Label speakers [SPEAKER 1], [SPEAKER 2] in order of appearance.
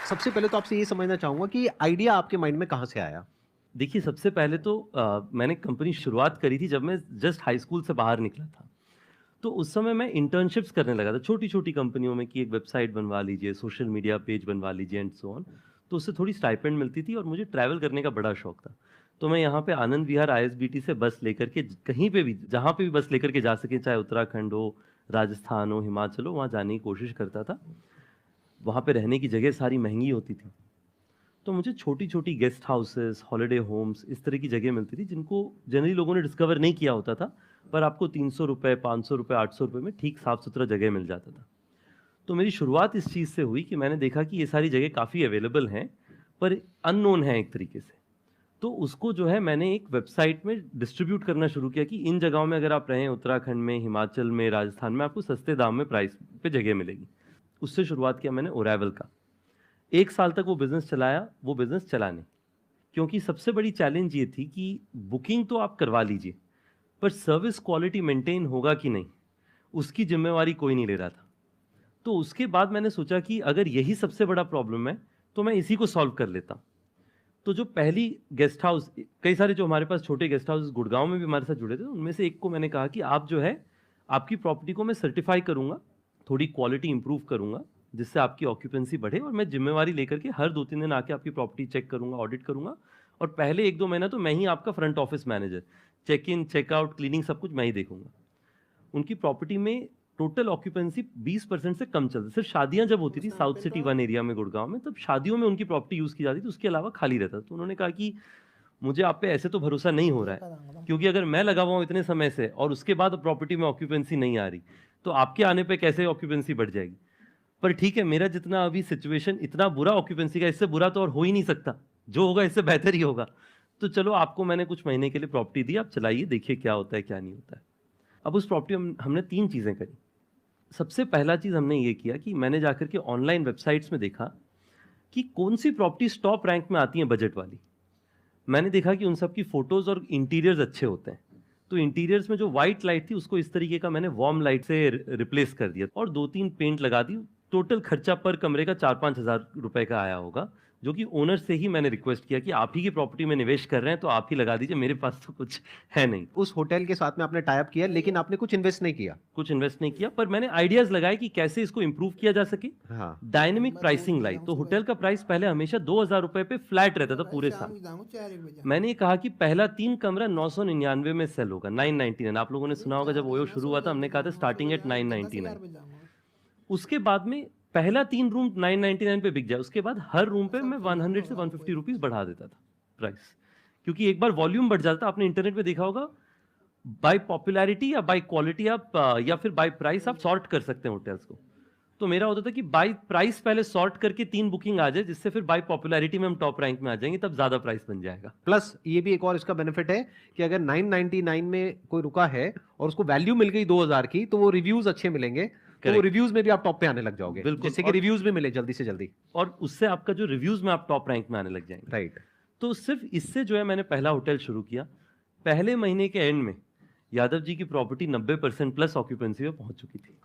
[SPEAKER 1] सबसे पहले तो आपसे ये समझना चाहूँगा कि आइडिया आपके माइंड में कहाँ से आया?
[SPEAKER 2] देखिए, सबसे पहले तो मैंने कंपनी शुरुआत करी थी जब मैं जस्ट हाई स्कूल से बाहर निकला था। तो उस समय मैं इंटर्नशिप्स करने लगा था, छोटी-छोटी कंपनियों में कि एक वेबसाइट बनवा लीजिए, सोशल मीडिया पेज बनवा लीजिए एंड सो ऑन। तो उससे थोड़ी स्टाइपेंड मिलती थी और मुझे ट्रैवल करने का बड़ा शौक था। तो मैं यहाँ पे आनंद विहार आईएसबीटी से बस लेकर के कहीं पे भी, जहाँ पे भी बस लेकर के जा सकें, चाहे उत्तराखंड हो, राजस्थान हो, हिमाचल हो, वहाँ जाने की कोशिश करता था। वहाँ पे रहने की जगह सारी महँगी होती थी। तो मुझे छोटी-छोटी गेस्ट हाउसेस, हॉलिडे होम्स इस तरह की जगह मिलती थी जिनको जनरली लोगों ने डिस्कवर नहीं किया होता था, पर आपको ₹300, ₹500, ₹800 में ठीक साफ-सुथरा जगह मिल जाता था। तो मेरी शुरुआत इस चीज़ से हुई कि मैंने देखा कि ये सारी जगह काफ़ी अवेलेबल हैं, पर अननोन हैं एक तरीके से। तो उसको जो है मैंने एक वेबसाइट में डिस्ट्रीब्यूट करना शुरू किया कि इन जगहों में अगर आप रहें, उत्तराखंड में, हिमाचल में, राजस्थान में, आपको सस्ते दाम में प्राइस पे जगह मिलेगी। उससे शुरुआत किया मैंने ओरेवल का। 1 साल तक वो बिज़नेस चलाया, वो बिज़नेस चला नहीं। क्योंकि सबसे बड़ी चैलेंज ये थी कि बुकिंग तो आप करवा लीजिए, पर सर्विस क्वालिटी मेंटेन होगा कि नहीं, उसकी ज़िम्मेवारी कोई नहीं ले रहा था। तो उसके बाद मैंने सोचा कि अगर यही सबसे बड़ा प्रॉब्लम है, तो मैं इसी को सॉल्व कर लेता हूँ। तो जो पहली गेस्ट हाउस, कई सारे जो हमारे पास छोटे गेस्ट हाउस गुड़गाँव में भी हमारे साथ जुड़े थे, उनमें से एक को मैंने कहा कि आप जो है, आपकी प्रॉपर्टी को मैं सर्टिफ़ाई करूँगा, थोड़ी क्वालिटी इंप्रूव करूँगा, जिससे आपकी ऑक्यूपेंसी बढ़े और मैं ज़िम्मेवारी लेकर के हर 2-3 दिन आके आपकी प्रॉपर्टी चेक करूँगा, ऑडिट करूँगा और पहले 1-2 महीना तो मैं ही आपका front office manager, check in, check out, cleaning सब कुछ मैं ही देखूँगा। उनकी प्रॉपर्टी में टोटल ऑक्यूपेंसी 20% से कम चलती, सिर्फ शादियां जब होती थी साउथ सिटी वन एरिया में गुड़गांव में, तब शादियों में उनकी प्रॉपर्टी यूज की जाती थी, उसके अलावा खाली रहता था। तो उन्होंने कहा कि मुझे आप पे ऐसे तो भरोसा नहीं हो रहा है, क्योंकि अगर मैं लगा हुआ हूं इतने समय से और उसके बाद प्रॉपर्टी में ऑक्यूपेंसी नहीं आ रही, तो आपके आने पे कैसे ऑक्यूपेंसी बढ़ जाएगी। पर ठीक है, मेरा जितना अभी सिचुएशन इतना बुरा ऑक्यूपेंसी का, इससे बुरा तो और हो ही नहीं सकता, जो होगा इससे बेहतर ही होगा। तो चलो, आपको मैंने कुछ महीने के लिए प्रॉपर्टी दी, आप चलाइए, देखिए क्या होता है क्या नहीं होता है। अब उस प्रॉपर्टी में हमने 3 चीज़ें करी। सबसे पहला चीज़ हमने ये किया कि मैंने जाकर के ऑनलाइन वेबसाइट्स में देखा कि कौन-सी प्रॉपर्टीज़ टॉप रैंक में आती हैं बजट वाली। मैंने देखा कि उन सब की फ़ोटोज़ और इंटीरियर्स अच्छे होते हैं। तो इंटीरियर्स में जो व्हाइट लाइट थी, उसको इस तरीके का मैंने वार्म लाइट से रिप्लेस कर दिया और 2-3 पेंट लगा दी। टोटल खर्चा पर कमरे का 4-5 हज़ार रुपए का आया होगा, जो कि ओनर से ही मैंने रिक्वेस्ट किया कि आप ही की प्रॉपर्टी में निवेश कर रहे हैं, तो आप ही लगा दीजिए, मेरे पास तो कुछ है नहीं।
[SPEAKER 1] उस होटल के साथ में आपने टाई अप किया लेकिन आपने कुछ इन्वेस्ट नहीं किया।
[SPEAKER 2] कुछ इन्वेस्ट नहीं किया, पर मैंने आइडियाज़ लगाए कि कैसे इसको इम्प्रूव किया जा सके।
[SPEAKER 1] हाँ,
[SPEAKER 2] डायनामिक प्राइसिंग लाई, तो होटल का प्राइस पहले हमेशा ₹2000 पे फ्लैट रहता था पूरे साल। मैंने ये कहा कि पहला 3 कमरा 999 में सेल होगा, 999। आप लोगों ने सुना होगा जब ओयो शुरू हुआ था, हमने कहा था स्टार्टिंग एट 999। उसके बाद में पहला 3 रूम 999 पे बिक जाए, उसके बाद हर रूम पे मैं 100 से 150 रुपीज़ बढ़ा देता था प्राइस। क्योंकि एक बार वॉल्यूम बढ़ जाता, आपने इंटरनेट पे देखा होगा, बाय पॉपुलैरिटी या बाय क्वालिटी आप या फिर बाय प्राइस आप सॉर्ट कर सकते हैं होटल्स को। तो मेरा होता था कि बाय प्राइस पहले सॉर्ट करके 3 बुकिंग आ जाए, जिससे फिर बाय पॉपुलैरिटी में हम टॉप रैंक में आ जाएंगे, तब ज्यादा प्राइस बन जाएगा।
[SPEAKER 1] प्लस ये भी एक और इसका बेनिफिट है कि अगर 999 में कोई रुका है और उसको वैल्यू मिल गई 2000 की, तो वो रिव्यूज अच्छे मिलेंगे, तो वो
[SPEAKER 2] करेक्ट,
[SPEAKER 1] रिव्यूज में भी आप टॉप पे आने लग जाओगे,
[SPEAKER 2] बिल्कुल।
[SPEAKER 1] जिससे कि रिव्यूज भी मिले जल्दी से जल्दी।
[SPEAKER 2] और उससे आपका जो रिव्यूज में आप टॉप रैंक में आने लग जाएंगे।
[SPEAKER 1] राइट।
[SPEAKER 2] तो सिर्फ इससे जो है मैंने पहला होटल शुरू किया। पहले महीने के एंड में यादव जी की प्रॉपर्टी 90% प्लस ऑक्यूपेंसी में पहुंच चुकी थी।